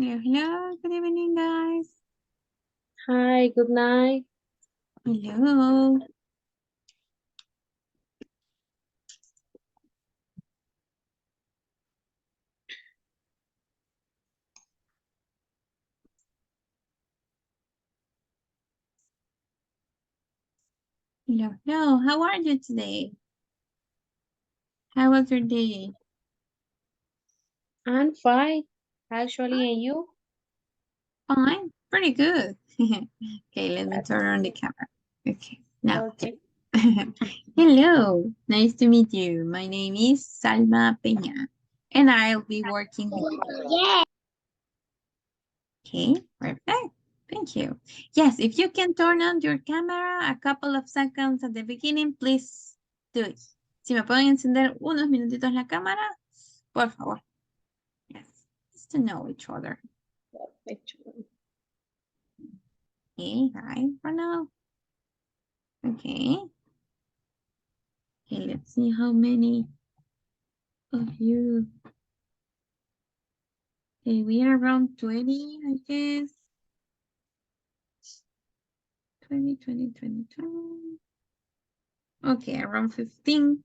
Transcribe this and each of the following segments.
Hello, good evening, guys. Hi, good night. Hello. Hello, hello. How are you today? How was your day? I'm fine, actually, and you? Fine, pretty good. Okay, let me That's turn on the good. camera. Okay, now. Okay. Hello, nice to meet you. My name is Salma Peña, and I'll be working with you. Yeah. Okay, perfect. Thank you. Yes, if you can turn on your camera a couple of seconds at the beginning, please do it. Si me pueden encender unos minutitos la cámara, por favor. Yes, just to know each other. Okay, hi for now. Okay. Okay, let's see how many of you. Okay, we are around 20, I guess. 20, 20, 20, 20. Okay, around 15.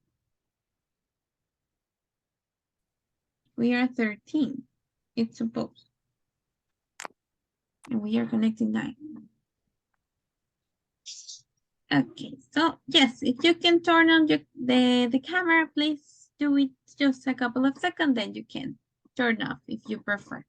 We are 13, it's supposed. And we are connecting 9. Okay, so yes, if you can turn on the camera, please do it just a couple of seconds, then you can turn off if you prefer.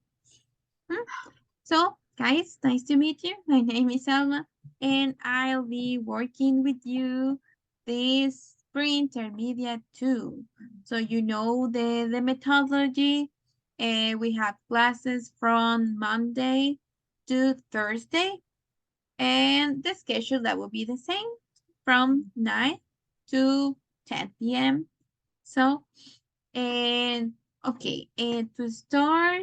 So, guys, nice to meet you. My name is Alma, and I'll be working with you this pre-intermediate 2. So you know the methodology. We have classes from Monday to Thursday, and the schedule that will be the same from 9 to 10 p.m. So, and okay, and to start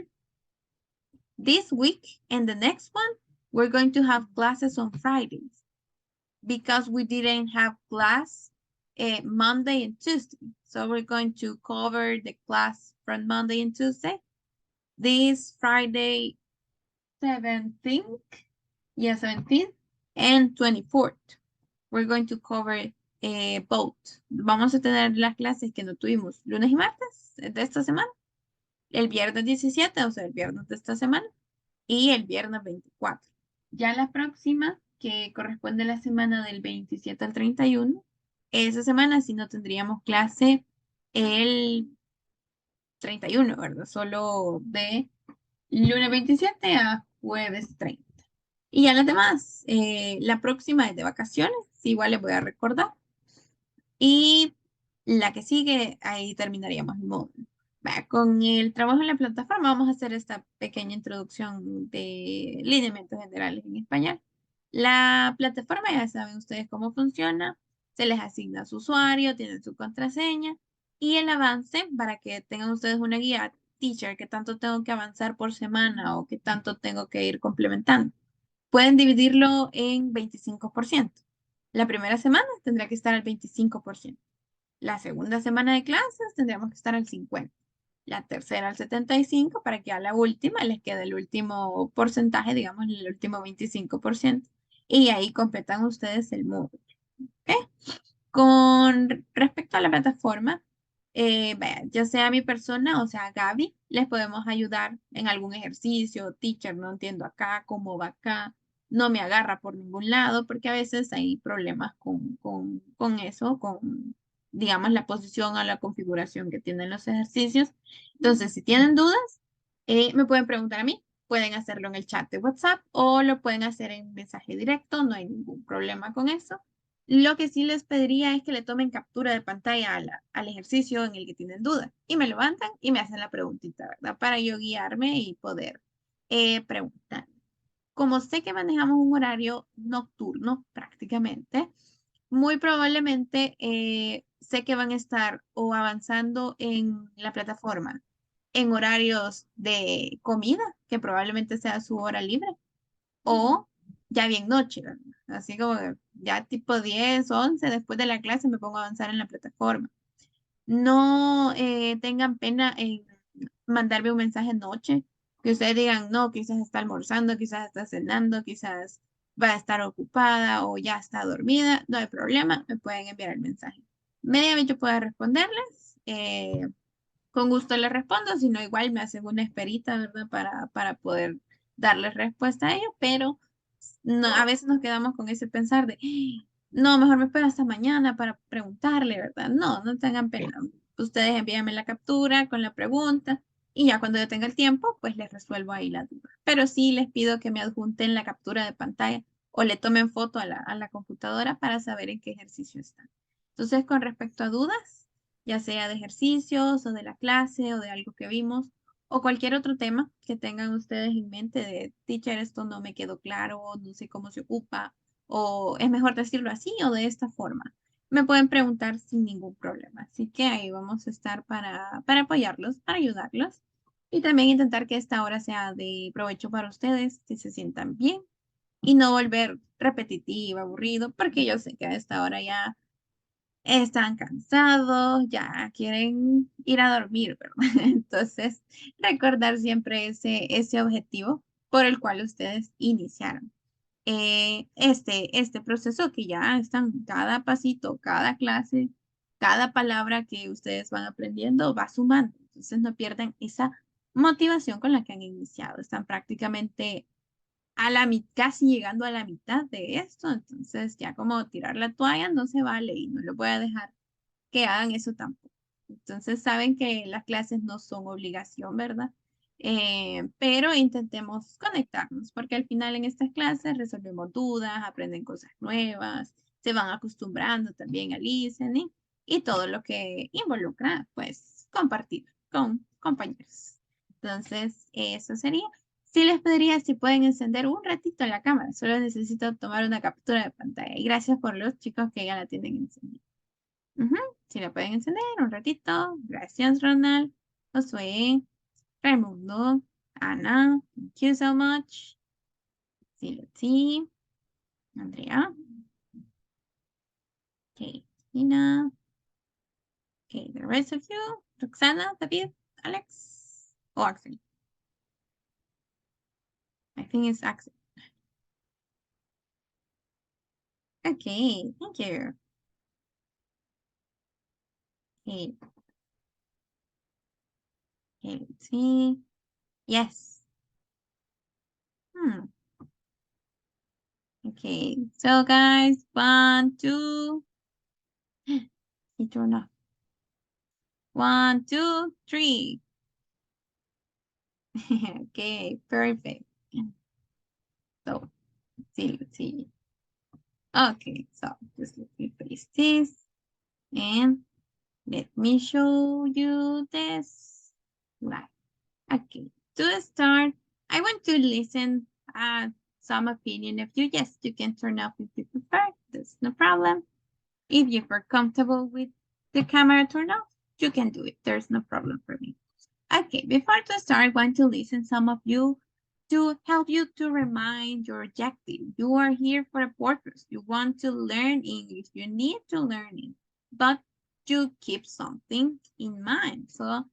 this week and the next one, we're going to have classes on Fridays because we didn't have class Monday and Tuesday. So we're going to cover the class from Monday and Tuesday. This Friday 17th, yeah, 17th and 24th. We're going to cover both. Vamos a tener las clases que no tuvimos lunes y martes de esta semana, el viernes 17, o sea, el viernes de esta semana, y el viernes 24. Ya la próxima, que corresponde a la semana del 27 al 31, esa semana sí no tendríamos clase el 31, ¿verdad? Solo de lunes 27 a jueves 30. Y ya las demás, la próxima es de vacaciones, sí, igual les voy a recordar. Y la que sigue, ahí terminaríamos el módulo. Con el trabajo en la plataforma vamos a hacer esta pequeña introducción de lineamientos generales en español. La plataforma, ya saben ustedes cómo funciona, se les asigna su usuario, tienen su contraseña y el avance para que tengan ustedes una guía teacher, que tanto tengo que avanzar por semana o que tanto tengo que ir complementando. Pueden dividirlo en 25%. La primera semana tendrá que estar al 25%. La segunda semana de clases tendríamos que estar al 50%. La tercera al 75% para que a la última les quede el último porcentaje, digamos, el último 25%. Y ahí completan ustedes el módulo. ¿Ok? Con respecto a la plataforma, vaya, ya sea mi persona o sea Gaby, les podemos ayudar en algún ejercicio. Teacher, no entiendo acá, cómo va acá, no me agarra por ningún lado, porque a veces hay problemas con eso, con, digamos, la posición o la configuración que tienen los ejercicios. Entonces, si tienen dudas, me pueden preguntar a mí. Pueden hacerlo en el chat de WhatsApp o lo pueden hacer en mensaje directo, no hay ningún problema con eso. Lo que sí les pediría es que le tomen captura de pantalla al ejercicio en el que tienen duda y me levantan y me hacen la preguntita, ¿verdad? Para yo guiarme y poder preguntar. Como sé que manejamos un horario nocturno prácticamente, muy probablemente sé que van a estar o avanzando en la plataforma en horarios de comida, que probablemente sea su hora libre, o ya bien noche, ¿verdad? Así como que ya tipo 10 11 después de la clase me pongo a avanzar en la plataforma. No tengan pena en mandarme un mensaje noche Que ustedes digan, no, quizás está almorzando, quizás está cenando, quizás va a estar ocupada o ya está dormida, no hay problema, me pueden enviar el mensaje. Media vez yo puedo responderles, con gusto les respondo, si no igual me hacen una esperita, ¿verdad? Para poder darles respuesta a ello, pero no, a veces nos quedamos con ese pensar de, "Ay, no, mejor me espero hasta mañana para preguntarle, ¿verdad? No, no tengan pena. Ustedes envíenme la captura con la pregunta y ya cuando yo tenga el tiempo, pues les resuelvo ahí la duda. Pero sí les pido que me adjunten la captura de pantalla o le tomen foto a la computadora para saber en qué ejercicio están. Entonces, con respecto a dudas, ya sea de ejercicios o de la clase o de algo que vimos, o cualquier otro tema que tengan ustedes en mente de, teacher, esto no me quedó claro, no sé cómo se ocupa, o es mejor decirlo así o de esta forma. Me pueden preguntar sin ningún problema. Así que ahí vamos a estar para apoyarlos, para ayudarlos. Y también intentar que esta hora sea de provecho para ustedes, que se sientan bien y no volver repetitiva, aburrido, porque yo sé que a esta hora ya están cansados, ya quieren ir a dormir, ¿verdad? Entonces, recordar siempre ese objetivo por el cual ustedes iniciaron. Este proceso que ya están cada pasito, cada clase, cada palabra que ustedes van aprendiendo va sumando. Entonces, no pierdan esa motivación con la que han iniciado. Están prácticamente casi llegando a la mitad de esto. Entonces, ya como tirar la toalla no se vale y no lo voy a dejar que hagan eso tampoco. Entonces saben que las clases no son obligación, ¿verdad? Pero intentemos conectarnos, porque al final en estas clases resolvemos dudas, aprenden cosas nuevas, se van acostumbrando también al listening y todo lo que involucra, pues, compartir con compañeros. Entonces, eso sería. Sí les pediría si pueden encender un ratito la cámara, solo necesito tomar una captura de pantalla. Y gracias por los chicos que ya la tienen encendida. Ujú, si la pueden encender un ratito. Gracias, Ronald, Josué, Raimundo, Ana. Thank you so much. Sí, let's see. Andrea. Okay, Tina. Okay, the rest of you. Roxana, David, Alex. Oh, Axel. I think it's Axel. Okay, thank you. Okay, okay, let's see. Yes. Hmm. Okay, so guys, 1, 2. He turned off. 1, 2, 3. Okay, perfect. So, let's see. Okay, so just let me paste this and let me show you this slide. Okay, to start, I want to listen some opinion of you. Yes, you can turn off if you prefer. That's no problem. If you feel comfortable with the camera turned off, you can do it. There's no problem for me. Okay, before to start, I want to listen some of you to help you to remind your objective. You are here for a purpose. You want to learn English. You need to learn it, but you keep something in mind. So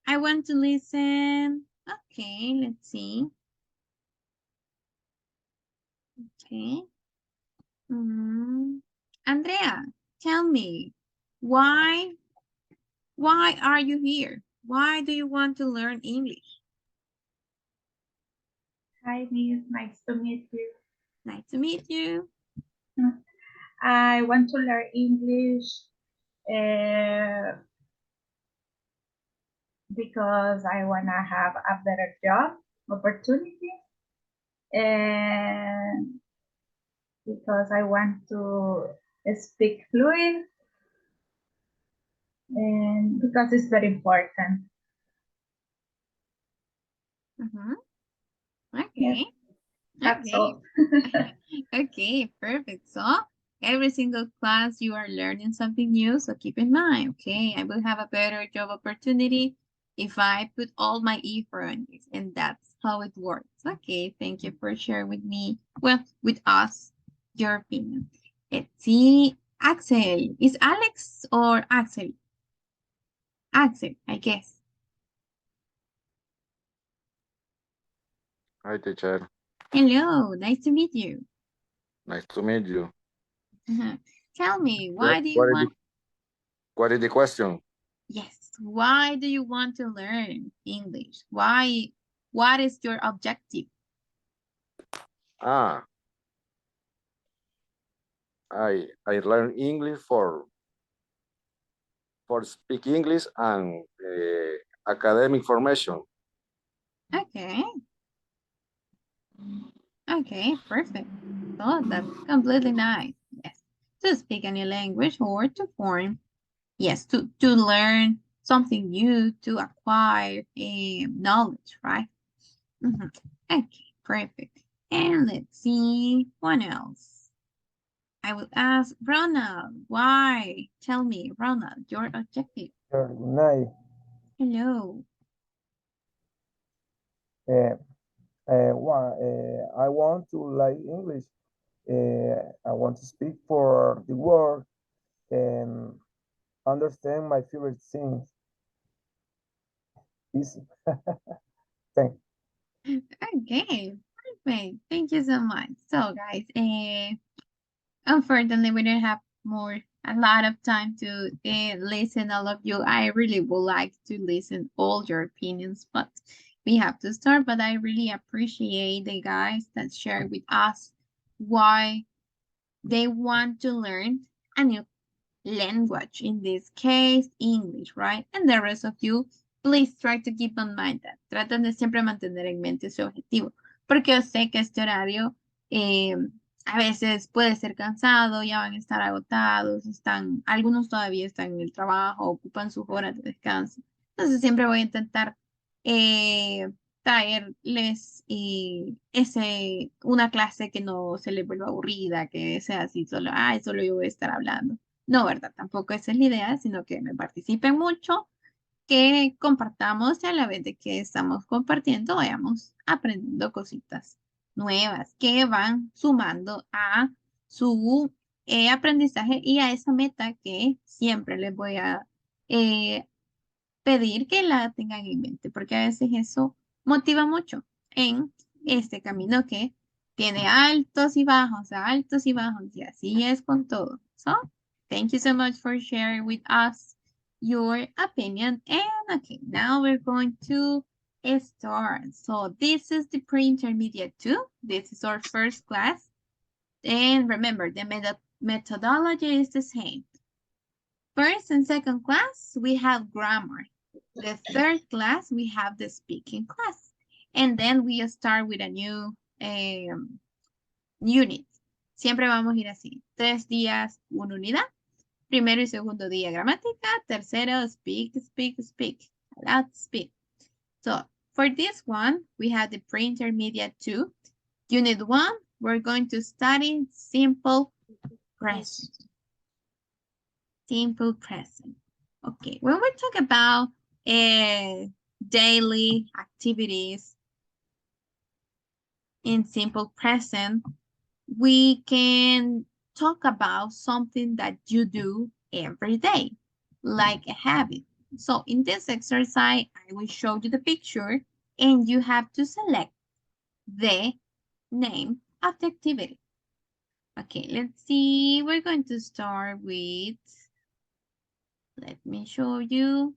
I want to listen. Okay, let's see. Okay. Andrea, tell me, why are you here? Why do you want to learn English? Hi, Miss. Nice to meet you. Nice to meet you. I want to learn English because I want to have a better job opportunity and because I want to speak fluent and because it's very important. Okay. Yes, that's all. Okay, perfect. So every single class you are learning something new. So keep in mind, okay, I will have a better job opportunity if I put all my effort on this. And that's how it works. Okay, thank you for sharing with me, well, with us, your opinion. Let's see. Axel. Is Alex or Axel? Axel, I guess. Hi, teacher. Hello, nice to meet you. Nice to meet you. Tell me, What, why do you what is want, what is the question? yes, why do you want to learn English? Why, what is your objective? Ah, I learn English for speak English and academic formation. Okay. Okay, perfect. Oh, that's completely nice. Yes. To speak a new language or to form, yes, to learn something new, to acquire knowledge, right? Mhm. Okay, perfect. And let's see, what else? I will ask Ronald, why? Tell me, Ronald, your objective. Good night. Hello. I want to like English. I want to speak for the world and understand my favorite things. Easy. Thank. Okay, perfect. Thank you so much. So, guys, unfortunately, we don't have a lot of time to listen all of you. I really would like to listen all your opinions, but we have to start. But I really appreciate the guys that share with us why they want to learn a new language, in this case, English, right? And the rest of you, please try to keep in mind that. Traten de siempre mantener en mente su objetivo, porque yo sé que este horario a veces puede ser cansado, ya van a estar agotados, algunos todavía están en el trabajo, ocupan sus horas de descanso. Entonces siempre voy a intentar traerles una clase que no se les vuelva aburrida, que sea así solo, ay, solo yo voy a estar hablando. No, ¿verdad? Tampoco esa es la idea, sino que me participen mucho, que compartamos y a la vez de que estamos compartiendo, vayamos aprendiendo cositas nuevas que van sumando a su aprendizaje y a esa meta que siempre les voy a eh, pedir que la tengan en mente, porque a veces eso motiva mucho en este camino que tiene altos y bajos, y así es con todo. So, thank you so much for sharing with us your opinion. And okay, now we're going to start. So this is the pre-intermediate 2. This is our first class. And remember, the methodology is the same. First and second class, we have grammar. The third class, we have the speaking class. And then we start with a new unit. Siempre vamos a ir así. 3 días, una unidad. Primero y segundo día, gramática. Tercero, speak, speak, speak. Let's speak. So, for this one, we have the pre-intermediate 2. Unit 1, we're going to study simple present. Simple present. Okay, when we talk about daily activities in simple present, we can talk about something that you do every day, like a habit. So in this exercise, I will show you the picture and you have to select the name of the activity. Okay, let's see. We're going to start with, let me show you.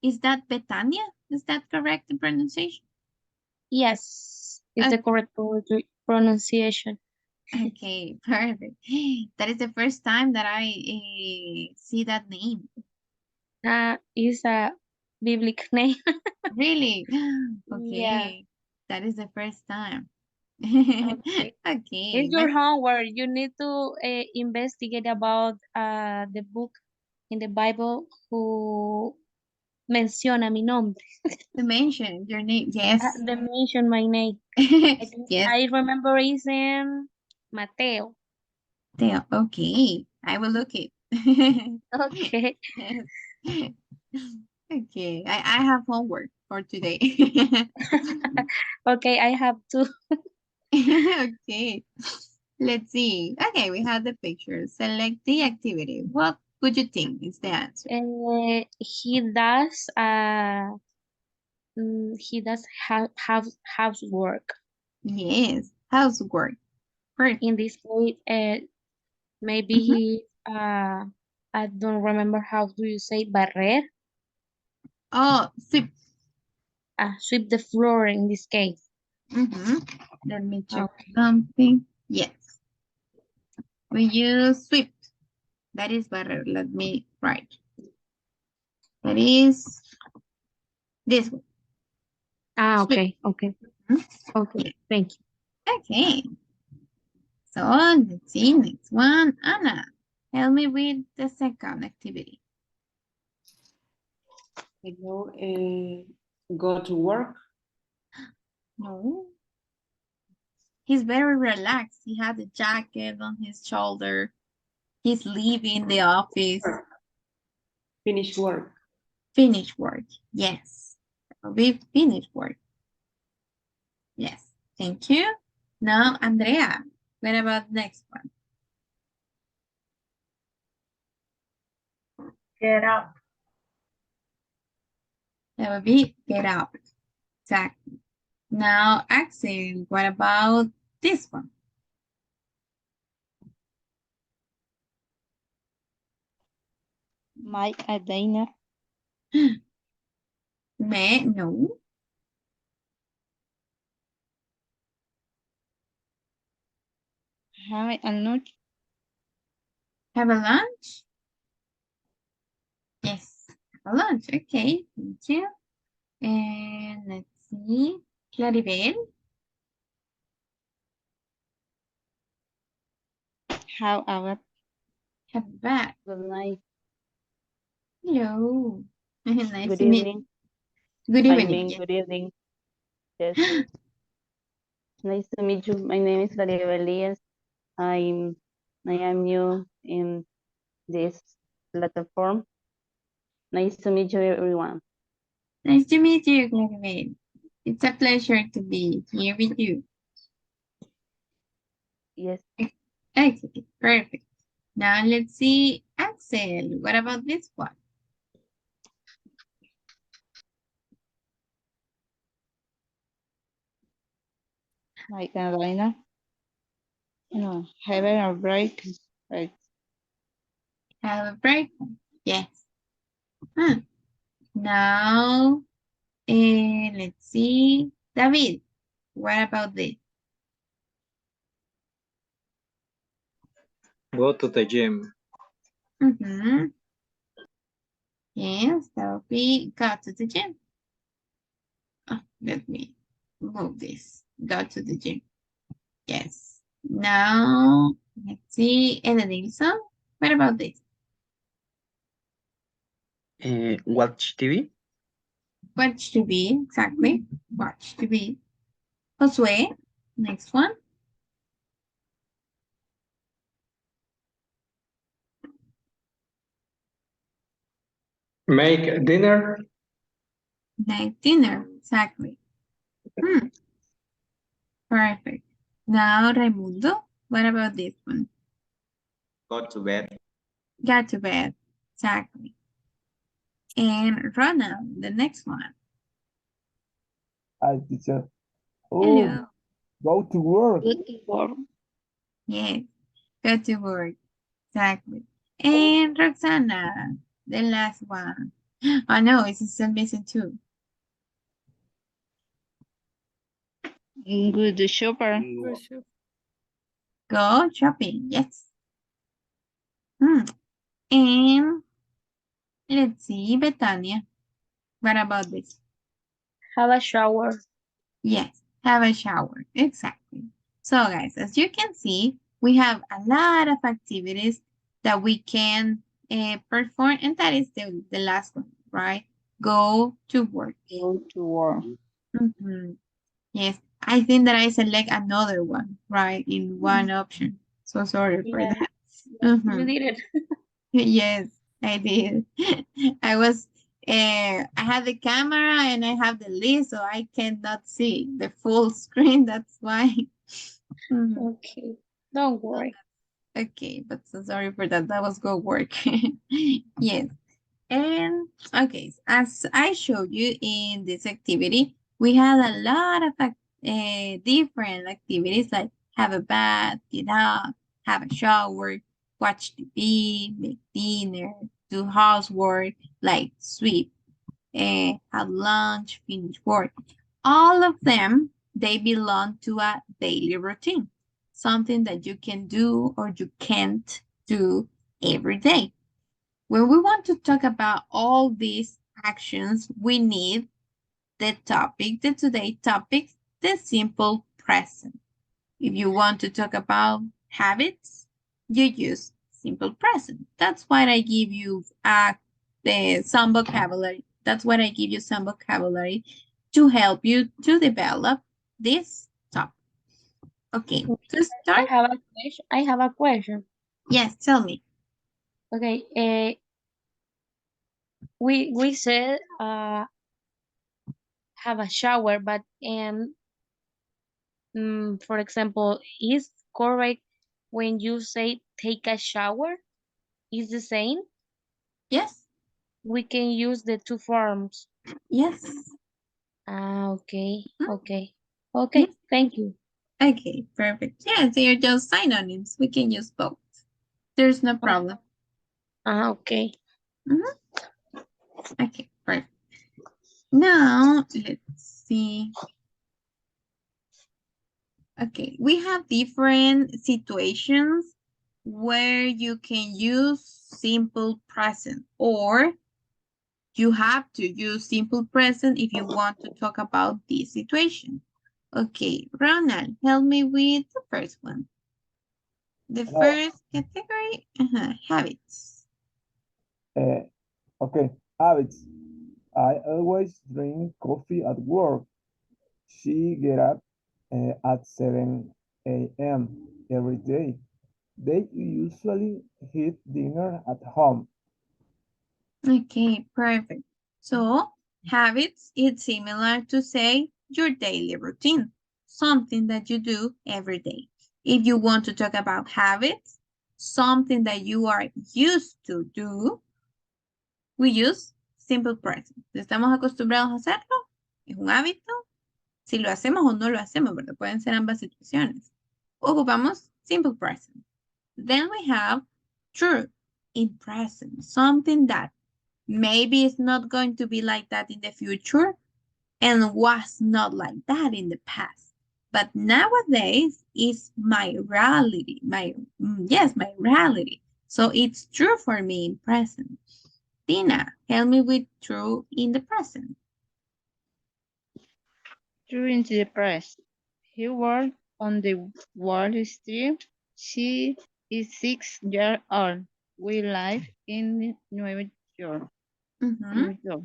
Is that Betania? Is that correct, the pronunciation? Yes, it's the correct pronunciation. Okay, perfect. That is the first time that I see that name. It's a biblical name. Really? Yeah. Okay, that is the first time. Okay. Okay, It's your homework. You need to investigate about the book in the Bible who menciona mi nombre. to mention your name, yes. They mention my name. I think Yes, I remember it's in Mateo. Theo. Okay, I will look it. Okay. Okay, I have homework for today. Okay, I have to. Okay, let's see. Okay, we have the picture. Select the activity. What would you think is the answer? He does he does housework. Yes, housework. Perfect. In this case, maybe Mhm. he, I don't remember how do you say barrer? Oh, sweep. Sweep the floor in this case. Let me check Okay. something. Yes. When you sweep, that is barrer. Let me write. That is this one. Sweep. Okay, okay, Mhm. okay, thank you. Okay. So let's see, next one. Anna, help me with the second activity. Go to work. No. He's very relaxed. He has a jacket on his shoulder. He's leaving the office. Finish work. Finish work. Yes. That will be finish work. Yes. Thank you. Now, Andrea, what about next one? Get up. That would be get up. Exactly. Now, Axel, what about this one? Make a dinner. No. Have a lunch. Have a lunch? Yes. Have a lunch. Okay. Thank you. And let's see. Claribel. How about Have a bath. good night? Hello. Nice Good to meet evening. you. Good I evening. mean, Yes. good evening. Yes. Nice to meet you. My name is Maria Elias. I am new in this platform. Nice to meet you, everyone. Nice to meet you, Claribel. It's a pleasure to be here with you. Yes. Okay, perfect. Now let's see, Axel. What about this one? Like a dinner. No, having a break. Right. Have a break. Yes. Now, let's see, David. What about this? Go to the gym. Yes, that will be go to the gym. Oh, let me move this. Go to the gym. Yes. Now, let's see, Edenilson. What about this? Watch TV. Watch TV, exactly. Watch TV. Josue, next one. Make dinner. Make dinner, exactly. Perfect. Now, Raimundo, what about this one? Go to bed. Go to bed, exactly. And Ronald, the next one. Hi, teacher. Oh, Hello. go to work. Good to work. Yes, go to work, exactly. And Roxana, the last one. Oh no, it's still missing two. Good to shopper. Go shopping, yes. And let's see, Betania. What about this? Have a shower. Yes, have a shower. Exactly. So guys, as you can see, we have a lot of activities that we can perform, and that is the last one, right? Go to work. Go to work. Yes, I think that I select another one, right, in one option. So sorry for Yeah, that. you did it. Yes, I did. I was, I had the camera and I have the list, so I cannot see the full screen. That's why. Okay, don't worry. Okay, but so sorry for that. That was good work. Yes. And okay, as I showed you in this activity, we had a lot of different activities like have a bath, get up, have a shower, watch TV, make dinner, do housework, like sweep, have lunch, finish work. All of them, they belong to a daily routine, something that you can do or you can't do every day. When we want to talk about all these actions, we need the topic, the today topic, the simple present. If you want to talk about habits, you use simple present. That's why I give you some vocabulary. That's what I give you some vocabulary to help you to develop this topic. Okay, to I start, have a question. I have a question. yes, tell me. Okay, we said have a shower, but for example, is correct when you say take a shower? Is the same? Yes, We can use the two forms. yes. Ah, okay, Hmm? okay, Yes. okay. Thank you. Okay, perfect. Yeah, they are just synonyms. We can use both. There's no problem. Ah, okay. Okay, perfect. Now, let's see. Okay, we have different situations where you can use simple present, or you have to use simple present if you want to talk about this situation. Okay, Ronald, help me with the first one. The first category, habits. Okay, habits. I always drink coffee at work. She get up at 7 a.m. every day. They usually eat dinner at home. Okay, perfect. So, habits, it's similar to say your daily routine, something that you do every day. If you want to talk about habits, something that you are used to do, we use simple present. Si estamos acostumbrados a hacerlo, es un hábito. Si lo hacemos o no lo hacemos, ¿verdad? Pueden ser ambas situaciones. Ocupamos simple present. Then we have true in present, something that maybe it's not going to be like that in the future and was not like that in the past. But nowadays is my reality, my reality. So it's true for me in present. Tina, help me with true in the present. During the press, he worked on the Wall Street. She is 6 years old. We live in New York. New York.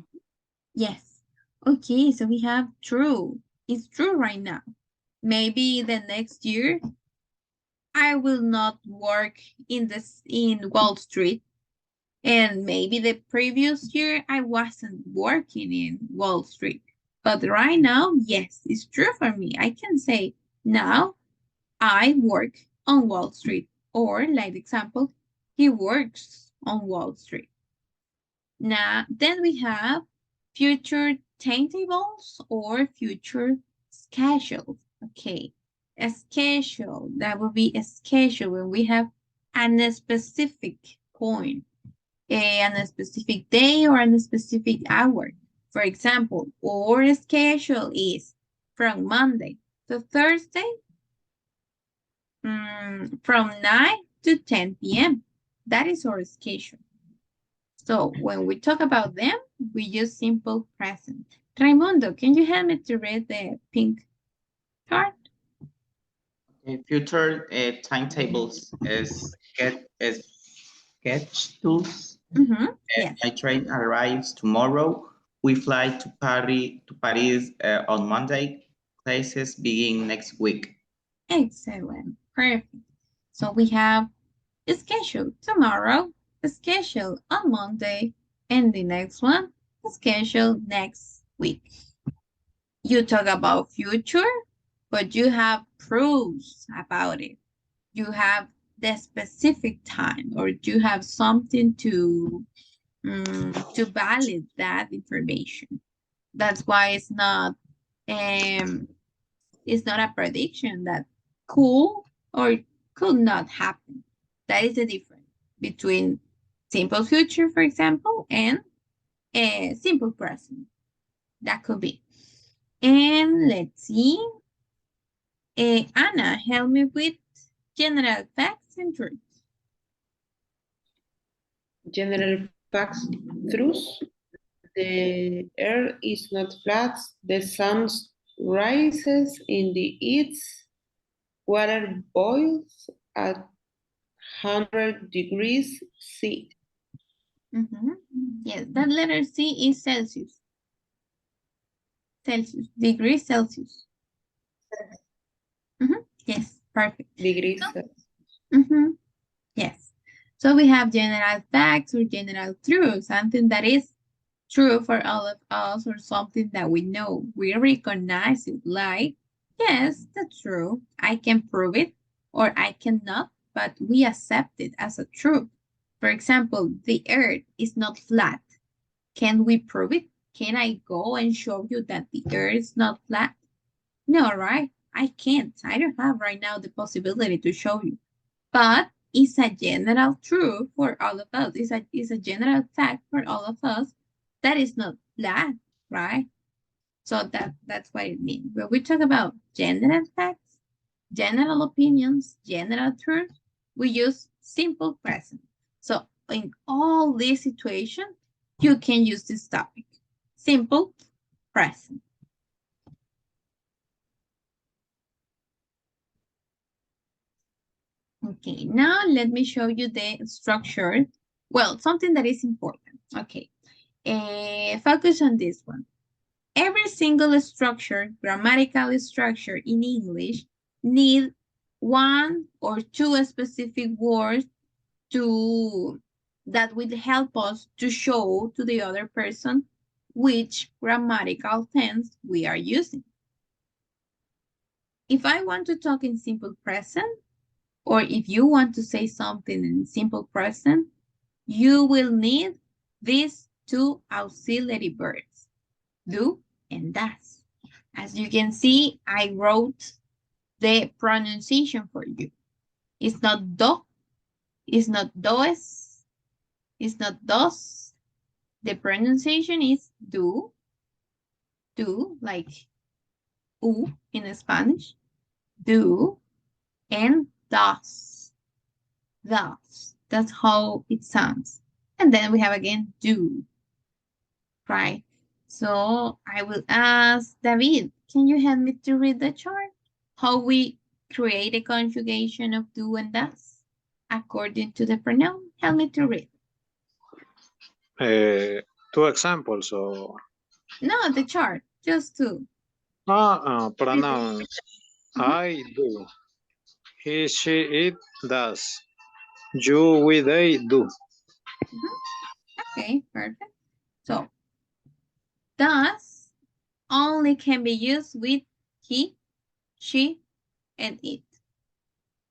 Yes. Okay, so we have true. It's true right now. Maybe the next year I will not work in Wall Street. And maybe the previous year I wasn't working in Wall Street. But right now, yes, it's true for me. I can say now I work on Wall Street. Or like example, he works on Wall Street. Now, then we have future timetables or future schedules. Okay, a schedule, that would be a schedule when we have a specific point, a specific day or a specific hour. For example, our schedule is from Monday to Thursday, from 9 to 10 p.m. That is our schedule. So when we talk about them, we use simple present. Raimundo, can you help me to read the pink card? Future timetables is schedules. Yes. My train arrives tomorrow. We fly to Paris on Monday. Classes begin next week. Excellent. Perfect. So we have a schedule tomorrow, a schedule on Monday, and the next one, a schedule next week. You talk about future, but you have proofs about it. You have the specific time, or you have something to to validate that information. That's why it's not a prediction that could or could not happen. That is the difference between simple future, for example, and a simple present. That could be. And let's see. Anna, help me with general facts and truths. General facts, truths. The earth is not flat. The sun rises in the east. Water boils at 100 degrees C. Yes, that letter C is Celsius. Celsius, degrees Celsius. Yes, perfect. Degrees. Yes. So we have general facts or general truth, something that is true for all of us or something that we know. We recognize it like, yes, that's true. I can prove it or I cannot, but we accept it as a truth. For example, the earth is not flat. Can we prove it? Can I go and show you that the earth is not flat? No, right? I can't. I don't have right now the possibility to show you. But it's a general truth for all of us. It's a general fact for all of us that is not flat, right? So that's what it means. When we talk about general facts, general opinions, general truth, we use simple present. So in all these situations, you can use this topic. Simple present. Okay, now let me show you the structure. Well, something that is important. Okay, focus on this one. Every single structure, grammatical structure in English, need one or two specific words that will help us to show to the other person which grammatical tense we are using. If I want to talk in simple present, or if you want to say something in simple present, you will need these two auxiliary verbs, do and does. As you can see, I wrote the pronunciation for you. It's not do, it's not does, it's not dos. The pronunciation is do, like u in Spanish, do, and does. That's how it sounds. And then we have again do, right? So I will ask David, can you help me to read the chart? How we create a conjugation of do and does according to the pronoun? Help me to read. Two examples or No, the chart, just two. pronouns. I do. He, she, it does. You, we, they do. Okay, perfect. So, does only can be used with he, she, and it.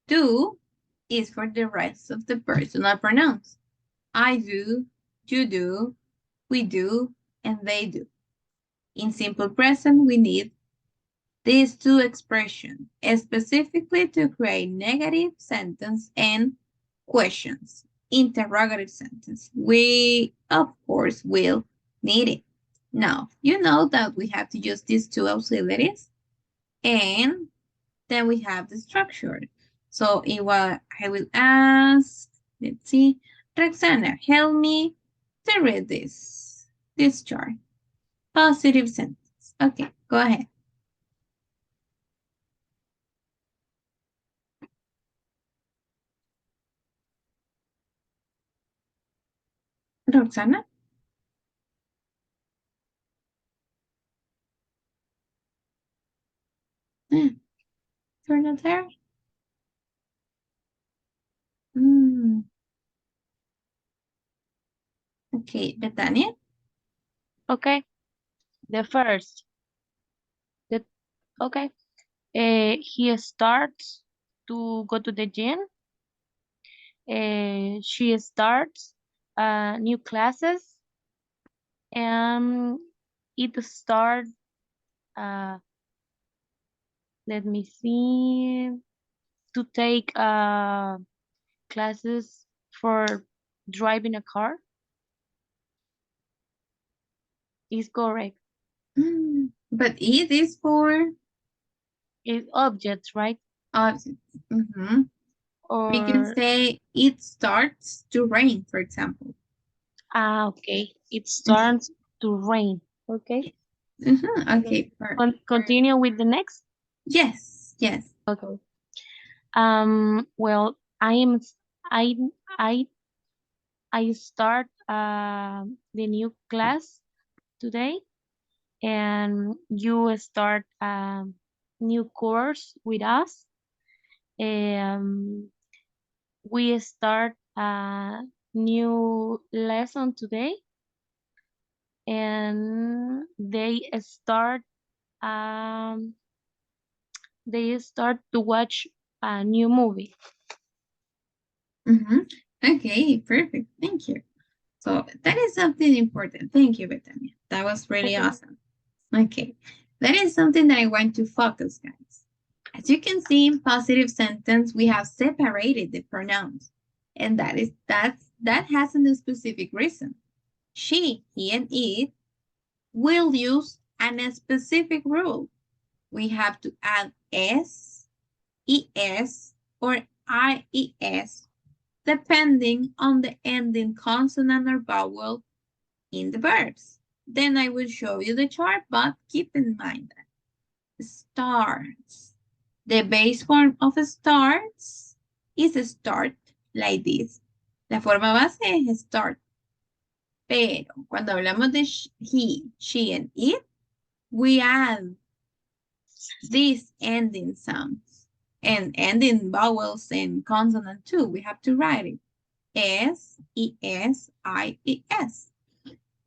Do is for the rest of the personal pronouns. I do, you do, we do, and they do. In simple present, we need these two expressions, specifically to create negative sentence and questions, interrogative sentence. We, of course, will need it. Now, you know that we have to use these two auxiliaries, and then we have the structure. So I will ask, let's see, Roxana, help me to read this chart. Positive sentence. Okay, go ahead. Roxana? You're not there? Okay, Betania? Okay. The first. Okay. He starts to go to the gym. She starts new classes, and it start, let me see, to take classes for driving a car. Is correct. But it is for It's objects, right? objects. We can Or say it starts to rain, for example. okay, it starts to rain. Okay. Okay, perfect. Continue with the next. Yes, yes. Okay. Well, I I start the new class today, and you start a new course with us. We start a new lesson today, and um they start to watch a new movie. Okay, perfect. Thank you. So that is something important. Thank you, Betania. That was really awesome. Okay, that is something that I want to focus, guys. As you can see in positive sentence, we have separated the pronouns, and that has a specific reason. She, he, and it will use a specific rule. We have to add s, es, or ies, depending on the ending consonant or vowel in the verbs. Then I will show you the chart, but keep in mind that starts. The base form of starts is start, like this. La forma base es start. Pero cuando hablamos de he, she, and it, we add these ending sounds and ending vowels and consonant too. We have to write it. S, es, I, es.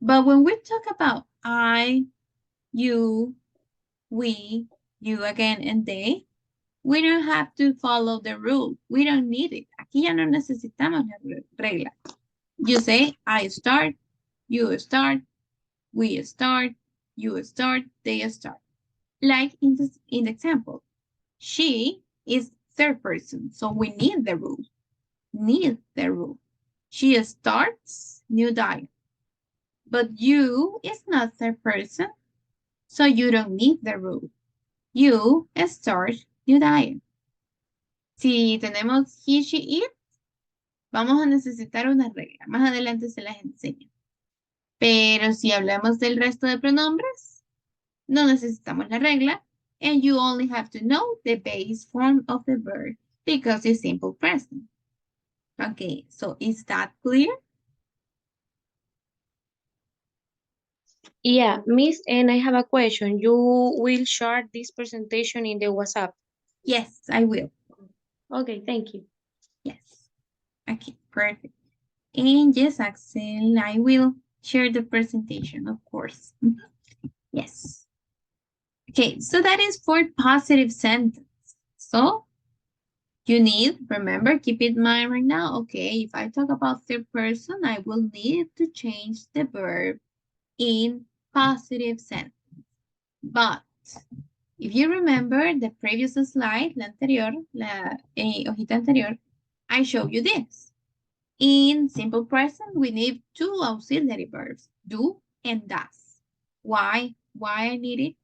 But when we talk about I, you, we, you again, and they, we don't have to follow the rule. We don't need it. Aquí ya no necesitamos la regla. You say, I start, you start, we start, you start, they start. Like in the example, she is third person, so we need the rule. Need the rule. She starts new diet. But you is not third person, so you don't need the rule. You start new diet. Si tenemos he, she, it, vamos a necesitar una regla. Más adelante se las enseño. Pero si hablamos del resto de pronombres, no necesitamos la regla. And you only have to know the base form of the verb because it's simple present. Okay, so is that clear? Yeah, Miss, and I have a question. You will share this presentation in the WhatsApp? Yes, I will. Okay, thank you. Yes. Okay, perfect. And yes, Axel, I will share the presentation, of course. Yes. Okay, so that is for positive sentence. So you need, remember, keep in mind right now, okay, if I talk about third person, I will need to change the verb in positive sentence. But if you remember the previous slide, la anterior, la hojita anterior, I showed you this. In simple present, we need two auxiliary verbs, do and does. Why I need it?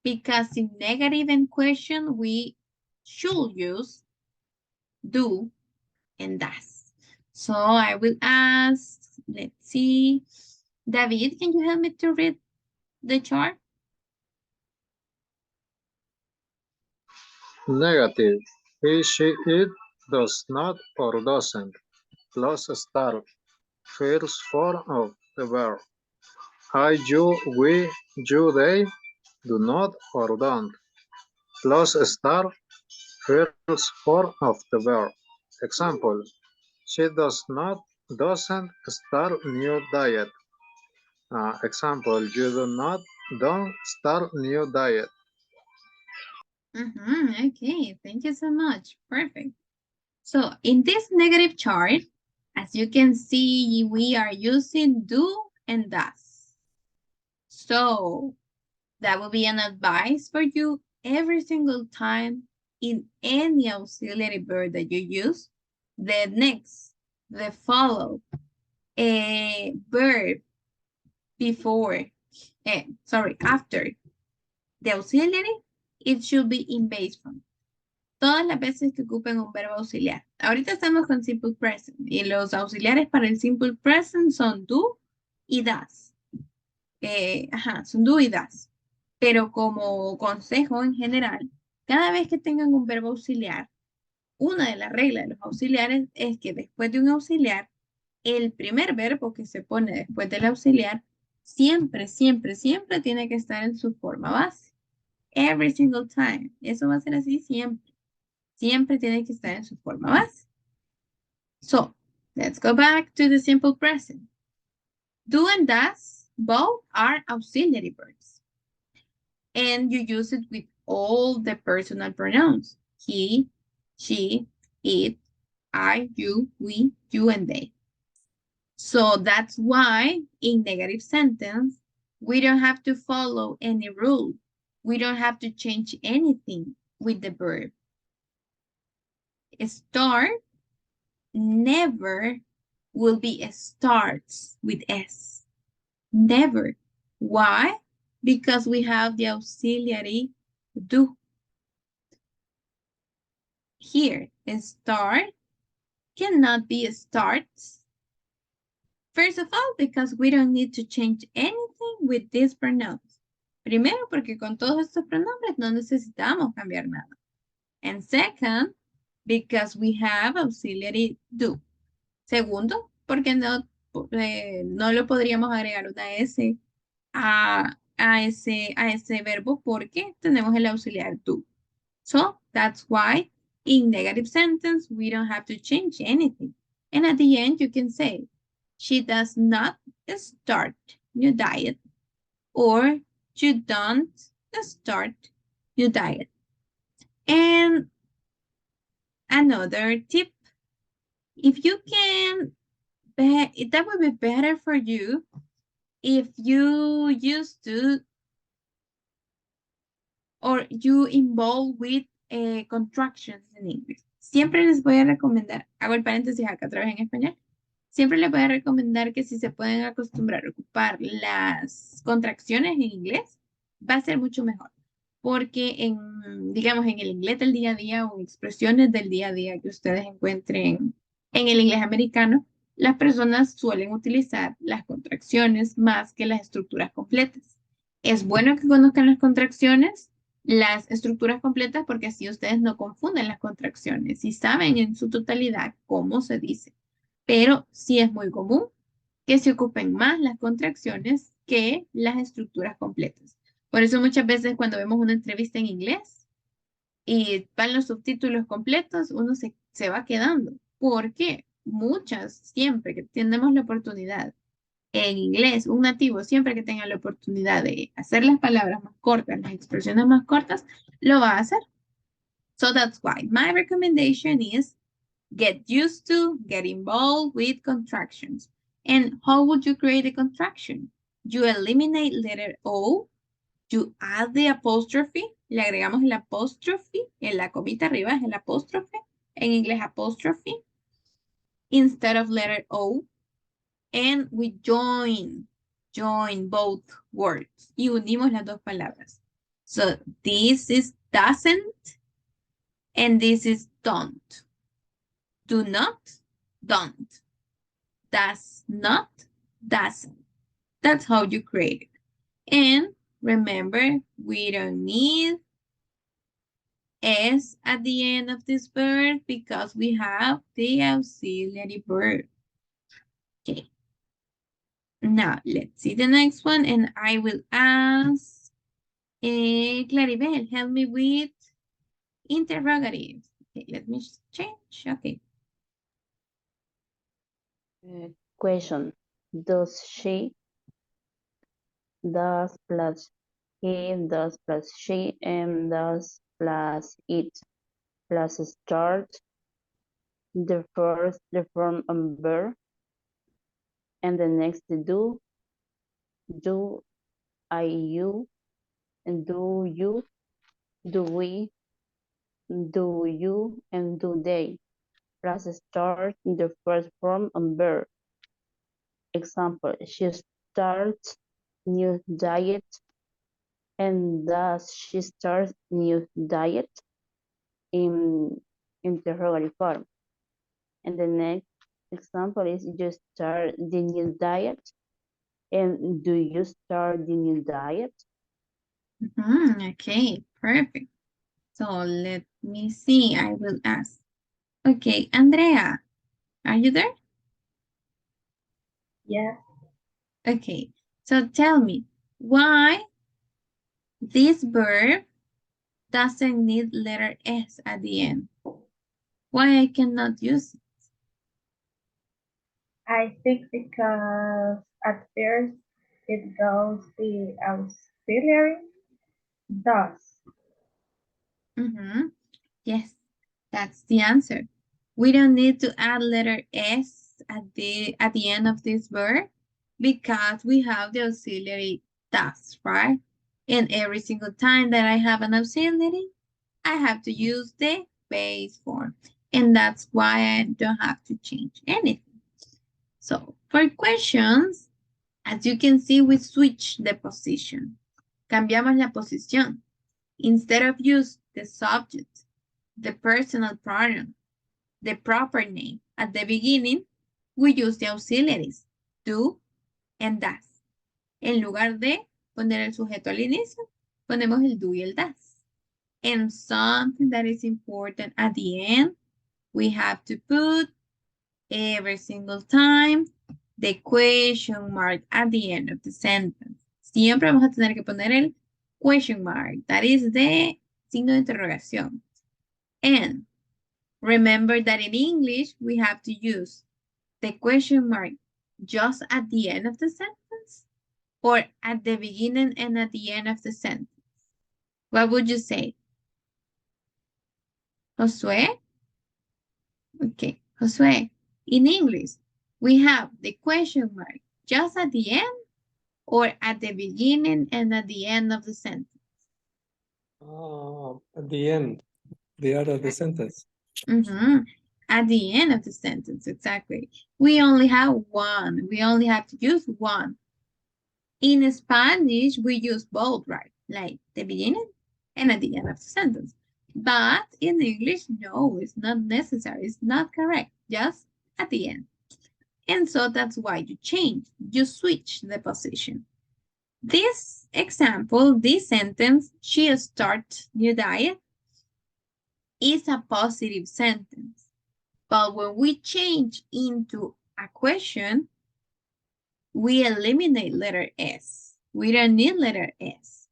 Because in negative and question, we should use do and does. So I will ask, let's see, David, can you help me to read the chart? Negative. He, she, it, does not or doesn't. Plus star. First form of the verb. I, you, we, you, they, do not or don't. Plus star. First form of the verb. Example. She doesn't start new diet. Example, you don't start new diet. Okay, thank you so much. Perfect. So in this negative chart, As you can see, we are using do and does. So that will be an advice for you every single time in any auxiliary verb that you use. The next, the follow, a verb before, after the auxiliary, it should be in base form. Todas las veces que ocupen un verbo auxiliar. Ahorita estamos con simple present y los auxiliares para el simple present son do y does. Son do y does. Pero como consejo en general, cada vez que tengan un verbo auxiliar, una de las reglas de los auxiliares es que después de un auxiliar, el primer verbo que se pone después del auxiliar siempre, siempre, siempre tiene que estar en su forma base. Every single time. Eso va a ser así siempre. Siempre tiene que estar en su forma base. So, let's go back to the simple present. Do and does, both are auxiliary verbs. And you use it with all the personal pronouns. He, she, it, I, you, we, you, and they. So that's why in negative sentence, we don't have to follow any rule. We don't have to change anything with the verb. Start never will be starts with S. Never. Why? Because we have the auxiliary do. Here, start cannot be starts. First of all, because we don't need to change anything with these pronouns. Primero, porque con todos estos pronombres no necesitamos cambiar nada. And second, because we have auxiliary do. Segundo, porque no lo podríamos agregar una S a ese verbo porque tenemos el auxiliar do. So, that's why in negative sentence, we don't have to change anything. And at the end, you can say, she does not start new diet, or you don't start new diet. And another tip, if you can, that would be better for you if you used to, or you involve with contractions in English. Siempre les voy a recomendar, hago el paréntesis acá otra vez en español, siempre les voy a recomendar que si se pueden acostumbrar a ocupar las contracciones en inglés, va a ser mucho mejor. Porque digamos, en el inglés del día a día o en expresiones del día a día que ustedes encuentren en el inglés americano, las personas suelen utilizar las contracciones más que las estructuras completas. Es bueno que conozcan las contracciones, las estructuras completas, porque así ustedes no confunden las contracciones y saben en su totalidad cómo se dice. Pero sí es muy común que se ocupen más las contracciones que las estructuras completas. Por eso muchas veces cuando vemos una entrevista en inglés y van los subtítulos completos, uno se va quedando. Porque siempre que tenemos la oportunidad en inglés, un nativo, siempre que tenga la oportunidad de hacer las palabras más cortas, las expresiones más cortas, lo va a hacer. So that's why my recommendation is get used to, get involved with contractions. And how would you create a contraction? You eliminate letter O, you add the apostrophe, le agregamos el apostrophe, en la comita arriba es el apóstrofe, en inglés apostrophe, instead of letter O, and we join both words, y unimos las dos palabras. So this is doesn't, and this is don't. Do not, don't. Does not, doesn't. That's how you create it. And remember, we don't need S at the end of this verb because we have the auxiliary verb. Okay. Now, let's see the next one, and I will ask Claribel, help me with interrogatives. Okay, let me change. Okay. Question. Does she, does plus he, does plus she, and does plus it, plus start, the first, the form of verb, and the next do, I, you, and do you, do we, do you, and do they. Plus start the first form of verb. Example, she starts new diet, and does she start new diet in interrogative form. And the next example is you start the new diet, and do you start the new diet? Okay, perfect. So let me see. I will ask. Okay, Andrea, are you there? Yes. Okay, so tell me why this verb doesn't need letter S at the end. Why I cannot use it? I think because at first it goes the auxiliary does. Yes, that's the answer. We don't need to add letter S at the end of this verb because we have the auxiliary does, right? And every single time that I have an auxiliary, I have to use the base form. And that's why I don't have to change anything. So for questions, as you can see, we switch the position. Cambiamos la posición. Instead of use the subject, the personal pronoun, the proper name at the beginning, we use the auxiliaries, do and does. En lugar de poner el sujeto al inicio, ponemos el do y el does. And something that is important at the end, we have to put every single time the question mark at the end of the sentence. Siempre vamos a tener que poner el question mark, that is the signo de interrogación. And remember that in English, we have to use the question mark just at the end of the sentence or at the beginning and at the end of the sentence. What would you say? Josué? Okay, Josué, in English, we have the question mark just at the end or at the beginning and at the end of the sentence? At the end of the sentence. At the end of the sentence, exactly. We only have one. We only have to use one. In Spanish, we use both, right? Like the beginning and at the end of the sentence. But in English, no, it's not necessary. It's not correct. Just at the end. And so that's why you change. You switch the position. This example, this sentence, she starts new diet, is a positive sentence. But when we change into a question, we eliminate letter S. We don't need letter S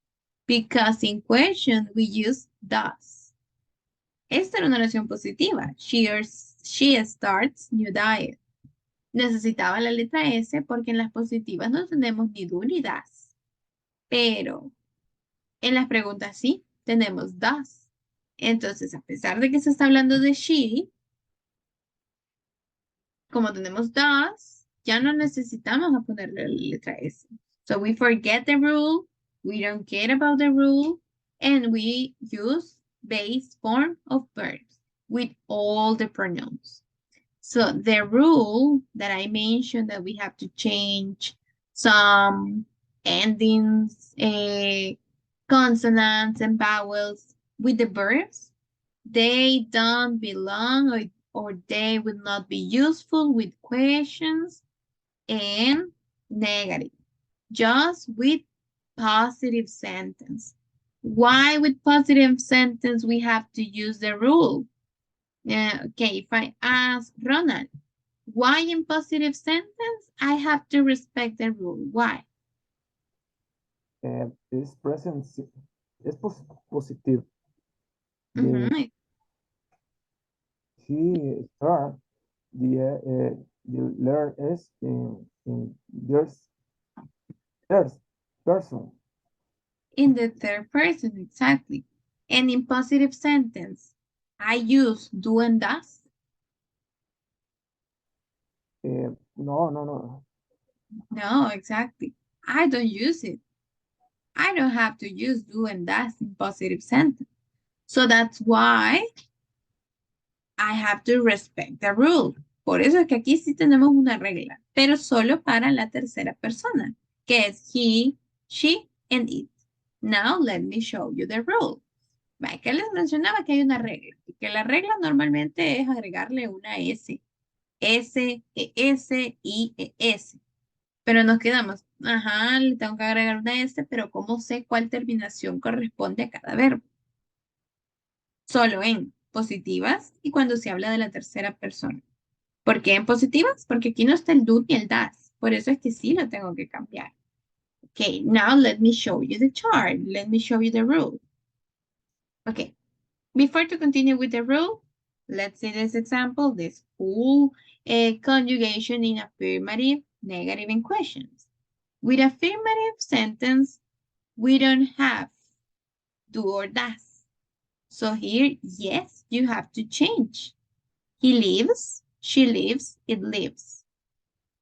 because in question we use does. Esta era una oración positiva. She starts new diet. Necesitaba la letra S porque en las positivas no tenemos ni do ni does. Pero en las preguntas sí tenemos does. Entonces, a pesar de que se está hablando de she, como tenemos does, ya no necesitamos a ponerle la letra S. So we forget the rule, we don't care about the rule, and we use base form of verbs with all the pronouns. So the rule that I mentioned that we have to change some endings, consonants and vowels with the verbs, they don't belong or they would not be useful with questions and negative, just with positive sentence. Why with positive sentence we have to use the rule? Okay, if I ask Ronald, why in positive sentence I have to respect the rule? Why? Is present, es positive. She start the letter S in there's person. In the third person, exactly. And in positive sentence, I use do and does. No. No, exactly. I don't use it. I don't have to use do and does in positive sentence. So that's why I have to respect the rule. Por eso es que aquí sí tenemos una regla, pero solo para la tercera persona, que es he, she, and it. Now let me show you the rule. Que les mencionaba que hay una regla, y que la regla normalmente es agregarle una S. S, ES, I, ES. Pero nos quedamos, ajá, le tengo que agregar una S, pero ¿cómo sé cuál terminación corresponde a cada verbo? Solo en positivas y cuando se habla de la tercera persona. ¿Por qué en positivas? Porque aquí no está el do ni el das. Por eso es que sí lo tengo que cambiar. Okay, now let me show you the chart. Let me show you the rule. Okay, before to continue with the rule, let's see this example, this full conjugation in affirmative, negative, and questions. With affirmative sentence, we don't have do or does. So here, yes, you have to change. He lives, she lives, it lives.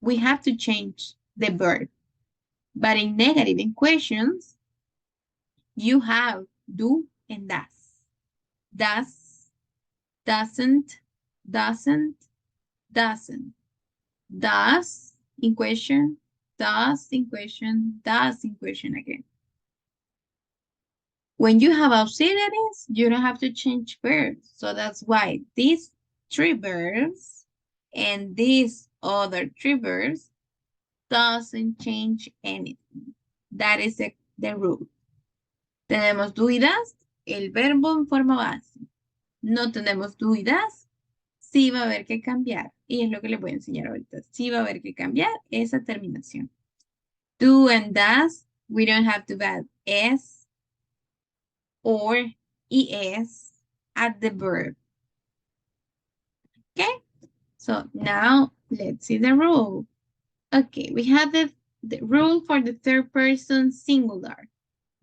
We have to change the verb. But in negative equations, you have do and does. Does, doesn't, doesn't, doesn't. Does in question, does in question, does in question again. When you have auxiliaries, you don't have to change verbs. So that's why these three verbs and these other three verbs doesn't change anything. That is the rule. Tenemos do y das, el verbo en forma base. No tenemos do y das, sí va a haber que cambiar. Y es lo que les voy a enseñar ahorita. Sí va a haber que cambiar esa terminación. Do and does, we don't have to add s or es at the verb. Okay, so now let's see the rule. Okay, we have the rule for the third person singular.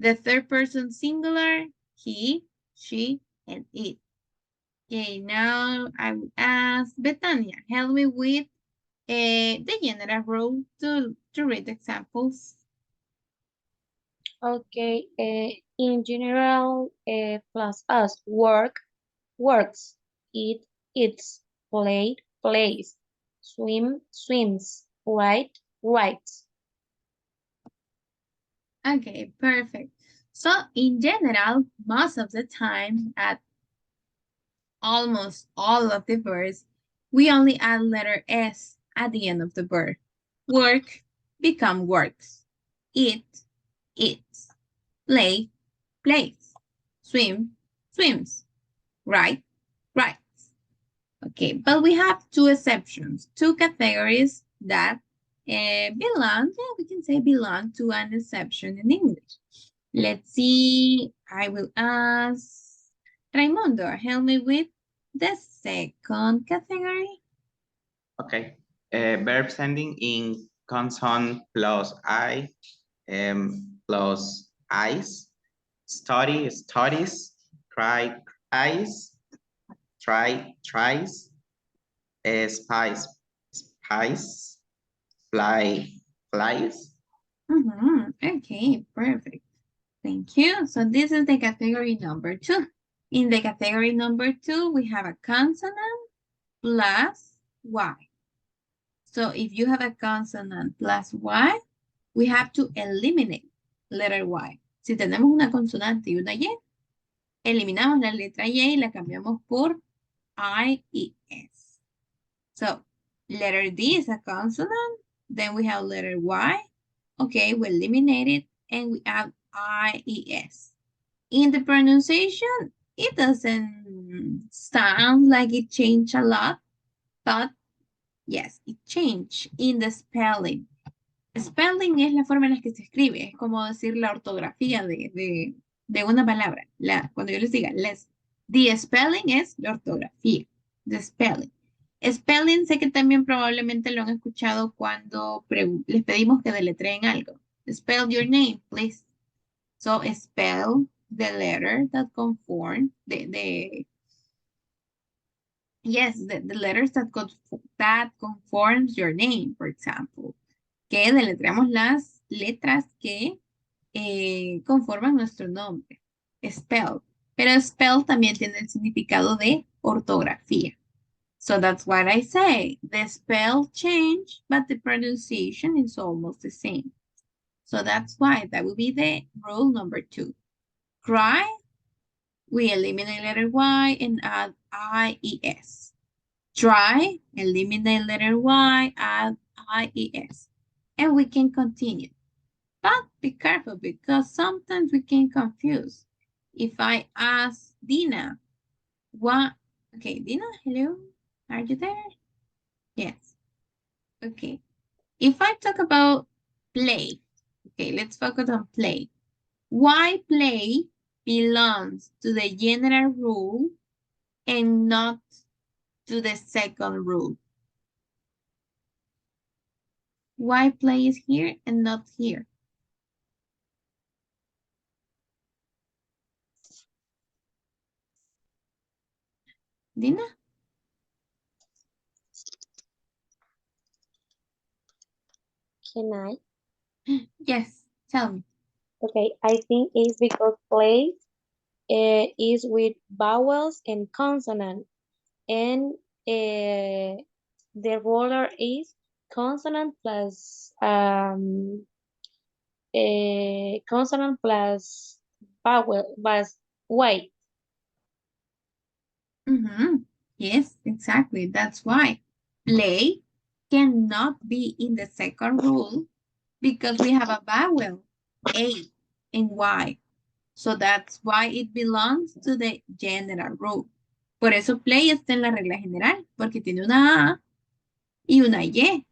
The third person singular, he, she, and it. Okay, now I will ask Betania, help me with the general rule to read examples. Okay, in general, plus us, work, works, eat, eats, play, plays, swim, swims, write, writes. Okay, perfect. So in general, most of the time at almost all of the verbs, we only add letter S at the end of the verb. Work, become works. Eat, eats. Play, plays. Swim, swims. Write, writes. Okay, but we have two exceptions, two categories that belong, we can say belong to an exception in English. Let's see, I will ask Raimundo, help me with the second category. Okay. Verbs ending in consonant plus I, plus eyes. Study, studies. Cry, cries. Try, tries. Spice, spice. Fly, flies. Okay, perfect. Thank you. So this is the category number 2. In the category number 2, we have a consonant plus Y. So if you have a consonant plus Y, we have to eliminate letter Y. Si tenemos una consonante y una Y, eliminamos la letra Y y la cambiamos por I y S. So letter D is a consonant. Then we have letter Y. Okay, we eliminate it and we add I-E-S. In the pronunciation, it doesn't sound like it changed a lot, but yes, it changed in the spelling. Spelling es la forma en la que se escribe, es como decir la ortografía de una palabra. Cuando yo les diga, the spelling es la ortografía, the spelling. Spelling sé que también probablemente lo han escuchado cuando les pedimos que deletreen algo. Spell your name, please. So spell the letter that conform the Yes, the letters that conforms your name, for example. Que deletreamos las letras que conforman nuestro nombre. Spell. Pero spell también tiene el significado de ortografía. So that's what I say. The spell changed, but the pronunciation is almost the same. So that's why that will be the rule number 2. Cry, we eliminate letter Y and add IES. Try, eliminate letter Y, add IES. And we can continue. But be careful because sometimes we can confuse. If I ask Dina, what? Okay, Dina, hello? Are you there? Yes. Okay. If I talk about play, okay, let's focus on play. Why play belongs to the general rule and not to the second rule? Why play is here and not here? Dina? Can I? Yes, tell me. Okay, I think it's because play is with vowels and consonant, and the roller is consonant plus consonant plus vowel plus white. Yes, exactly. That's why play cannot be in the second rule because we have a vowel, A and Y. So that's why it belongs to the general rule. Por eso play está en la regla general, porque tiene una A y una Y.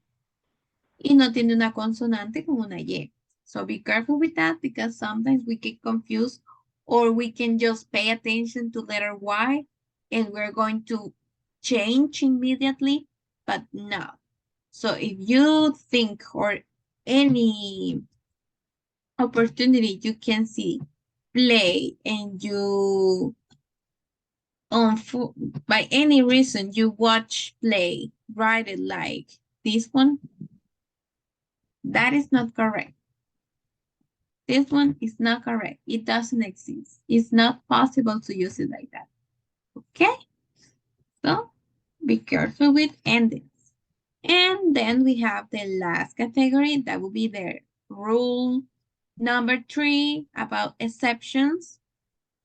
Y no tiene una consonante con una Y. So be careful with that because sometimes we get confused or we can just pay attention to letter Y and we're going to change immediately, but no. So if you think or any opportunity you can see play and you by any reason you watch play, write it like this one, that is not correct. This one is not correct. It doesn't exist. It's not possible to use it like that. Okay? So be careful with endings. And then we have the last category. That will be the rule number 3 about exceptions.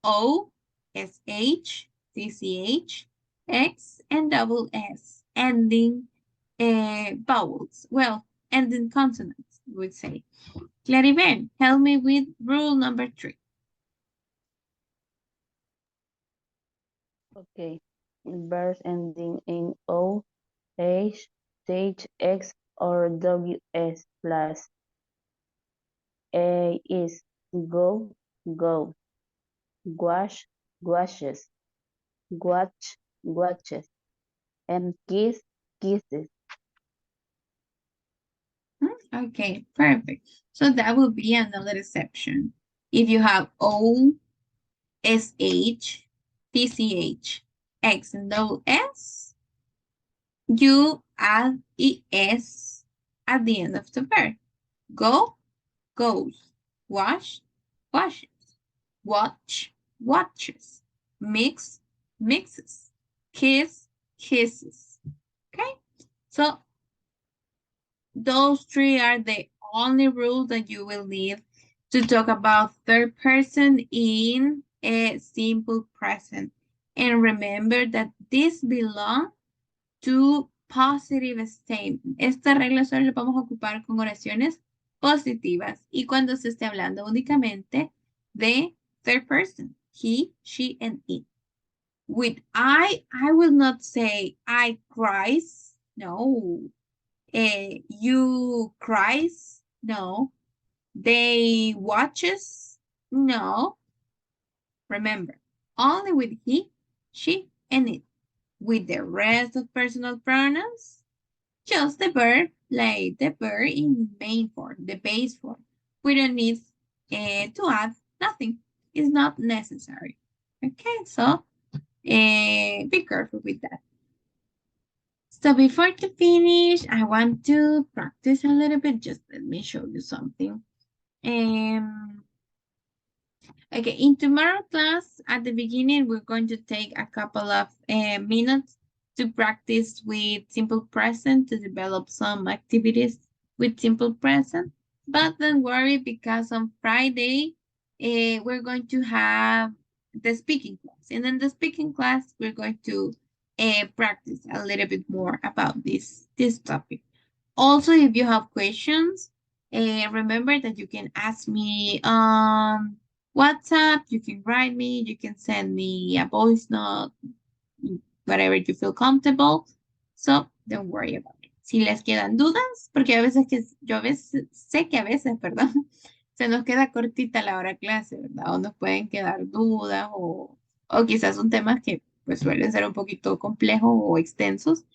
O, SH, CCH, X, and double S. Ending vowels. Well, ending consonants, we would say. Claribel, help me with rule number 3. Okay. Verbs ending in O, H, CH, X, or WS plus A is go, go, wash, washes, watch, watches, and kiss, kisses. Okay, perfect. So that will be another exception. If you have O, SH, TCH, X, and double S, you add ES at the end of the verb. Go, goes. Wash, washes. Watch, watches. Mix, mixes. Kiss, kisses. Okay? So those 3 are the only rules that you will need to talk about third person in a simple present. And remember that this belongs to positive statement. Esta regla solo la vamos a ocupar con oraciones positivas y cuando se esté hablando únicamente de third person, he, she, and it. With I will not say I cries. No. You cries. No. They watches. No. Remember, only with he, she, and it. With the rest of personal pronouns, just the verb, like the verb in main form, the base form. We don't need to add nothing. It's not necessary. Okay, so be careful with that. So before to finish, I want to practice a little bit. Just let me show you something. Okay, in tomorrow class, at the beginning, we're going to take a couple of minutes to practice with simple present to develop some activities with simple present. But don't worry, because on Friday, we're going to have the speaking class. And in the speaking class, we're going to practice a little bit more about this topic. Also, if you have questions, remember that you can ask me WhatsApp, you can write me, you can send me a voice note, whatever you feel comfortable. So don't worry about it. Si les quedan dudas, porque a veces sé que a veces, perdón, se nos queda cortita la hora clase, ¿verdad? O nos pueden quedar dudas o quizás son temas que pues suelen ser un poquito complejos o extensos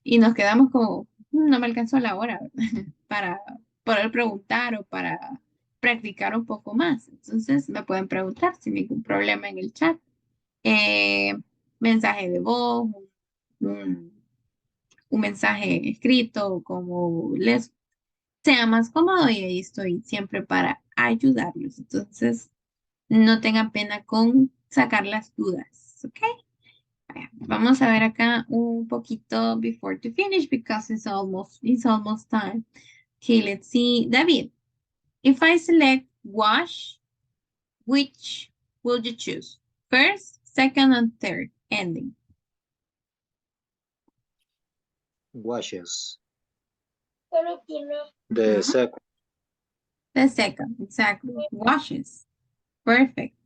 y nos quedamos como, no me alcanzó la hora, ¿verdad? Para poder preguntar o para practicar un poco más. Entonces me pueden preguntar sin ningún problema en el chat. Mensaje de voz, un, un mensaje escrito, como les sea más cómodo y ahí estoy siempre para ayudarlos. Entonces, no tengan pena con sacar las dudas, ¿ok? Vamos a ver acá un poquito before to finish because it's almost time. Okay, let's see. David, if I select wash, which will you choose? First, second, and third ending. Washes. The second. The second, exactly. Washes. Perfect.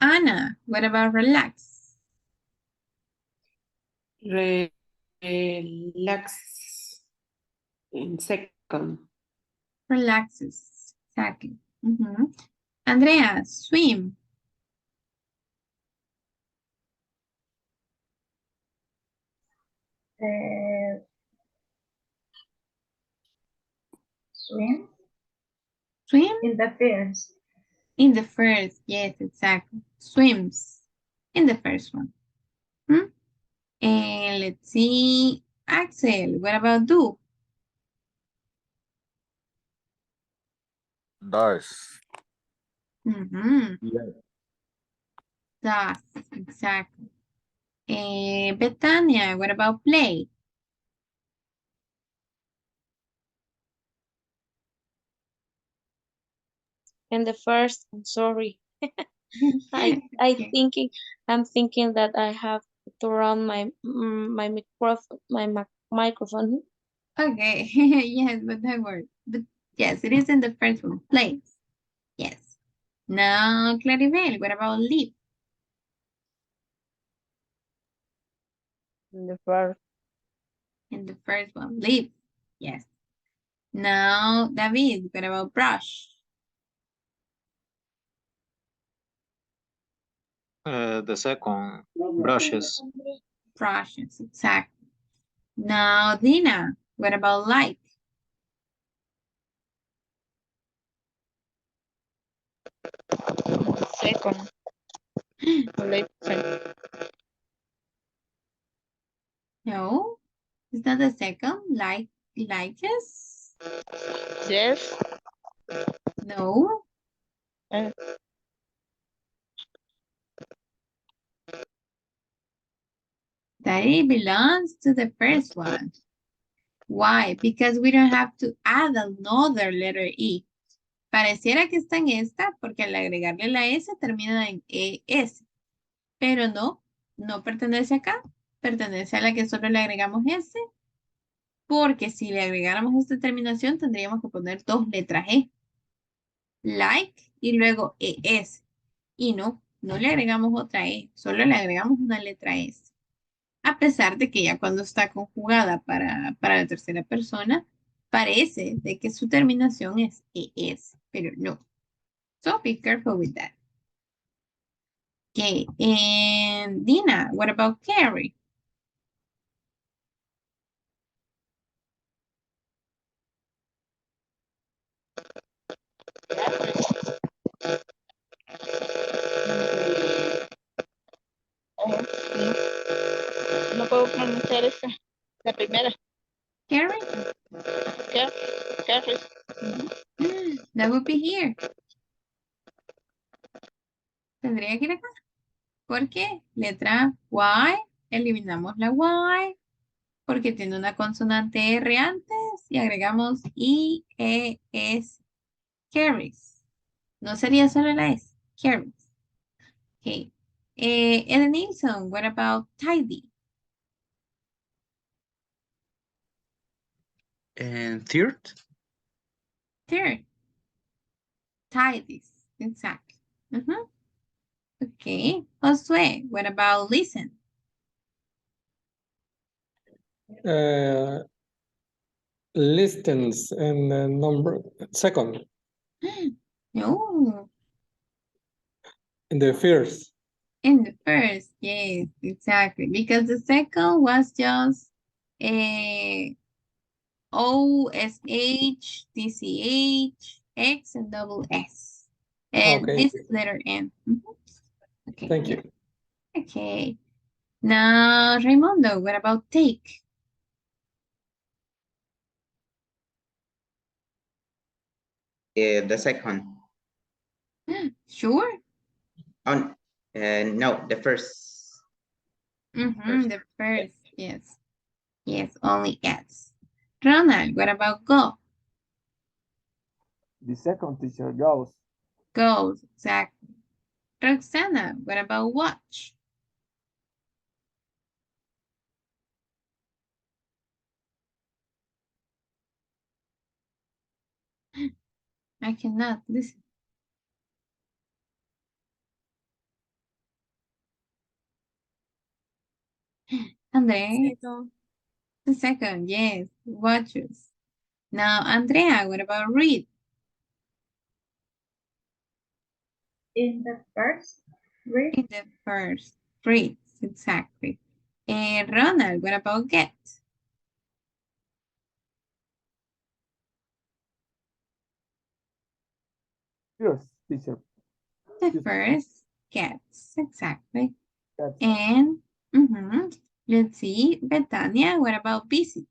Anna, what about relax? Relax. In second. Relaxes. Exactly. Andrea, swim. Swim Swim? in the first. In the first, yes, exactly. Swims in the first one. And let's see, Axel, what about do? Does. Yes. Does, exactly. Betania, what about play? And the first, I'm sorry. I'm thinking that I have to run my microphone. Okay, yes, but that word. But yes, it is in the first one, plays. Yes. Now, Claribel, what about live? In the first. In the first one, live. Yes. Now, David, what about brush? The second. Brushes. Brushes, exactly. Now, Dina, what about like? Second. No, it's not the second. Likes? Yes. No. Uh, That it belongs to the first one. Why? Because we don't have to add another letter E. Pareciera que está en esta porque al agregarle la S termina en ES. Pero no, no pertenece acá. Pertenece a la que solo le agregamos S. Porque si le agregáramos esta terminación tendríamos que poner dos letras E. Like y luego ES. Y no, no le agregamos otra E. Solo le agregamos una letra S. A pesar de que ya cuando está conjugada para la tercera persona, parece de que su terminación es ES, pero no. So be careful with that. Okay, and Dina, what about Carrie? No puedo pronunciar esa, la primera. That would be here. Tendría que ir acá. ¿Por qué? Letra Y. Eliminamos la Y. Porque tiene una consonante R antes. Y agregamos I, E, S. Carries. No sería solo la S. Carries. Okay. Edenilson, what about tidy? And third, Third. Tidies. Exactly. Okay. Josue, what about listen? Listens and number second. No. In the first. In the first, yes, exactly. Because the second was just O, S, H, D, C, H, X, and double S. And Okay. this is letter N. Okay. Thank you. Okay. Now, Raimundo, what about take? the second. Sure. On, no, the first. The first, yes. Yes, only S. Ronald, what about go? The second, teacher, goes. Goes, exactly. Roxana, what about watch? I cannot listen. Andrea, the second, yes, watches. Now, Andrea, what about read? In the first, read. In the first, reads, exactly. And Ronald, what about get? First, teacher. The first, gets, exactly. That's And, let's see, Betania, what about visit?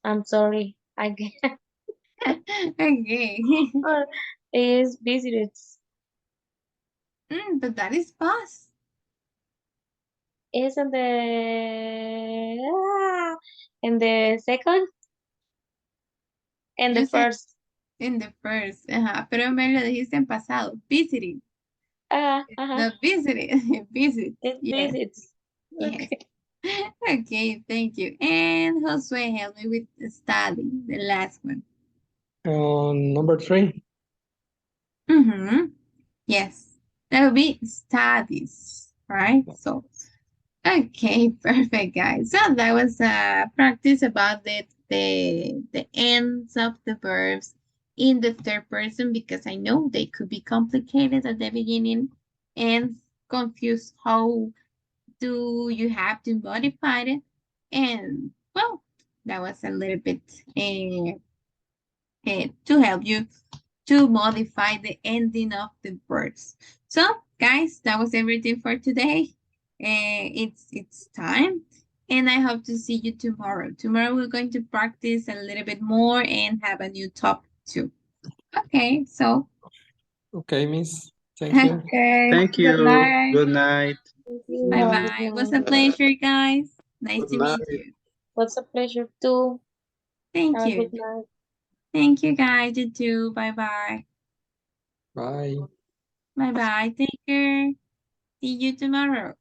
I'm sorry. Okay. Is visited. But that is past. Is in the second and the You said first. in the first, pero me lo dijiste en pasado, visiting. Uh-huh. The visiting, visit. It Yes. visits. Yes. Okay. Okay, thank you. And Josue, help me with the study, the last one. Number 3. Yes, that will be studies, right? So, okay, perfect, guys. So that was a practice about the ends of the verbs in the third person, because I know they could be complicated at the beginning and confuse how do you have to modify it. And well, that was a little bit to help you to modify the ending of the verbs. So, guys, that was everything for today. It's time, and I hope to see you tomorrow. Tomorrow we're going to practice a little bit more and have a new topic too. Okay, so Okay, miss. Thank you. okay. Thank you. Good night. Good night. Bye bye. It was a pleasure, guys. Nice Good to night. meet you. What's a pleasure too. Thank Have a you. good night. Thank you, guys. You too. Bye bye. Bye. Bye bye. Take care. See you tomorrow.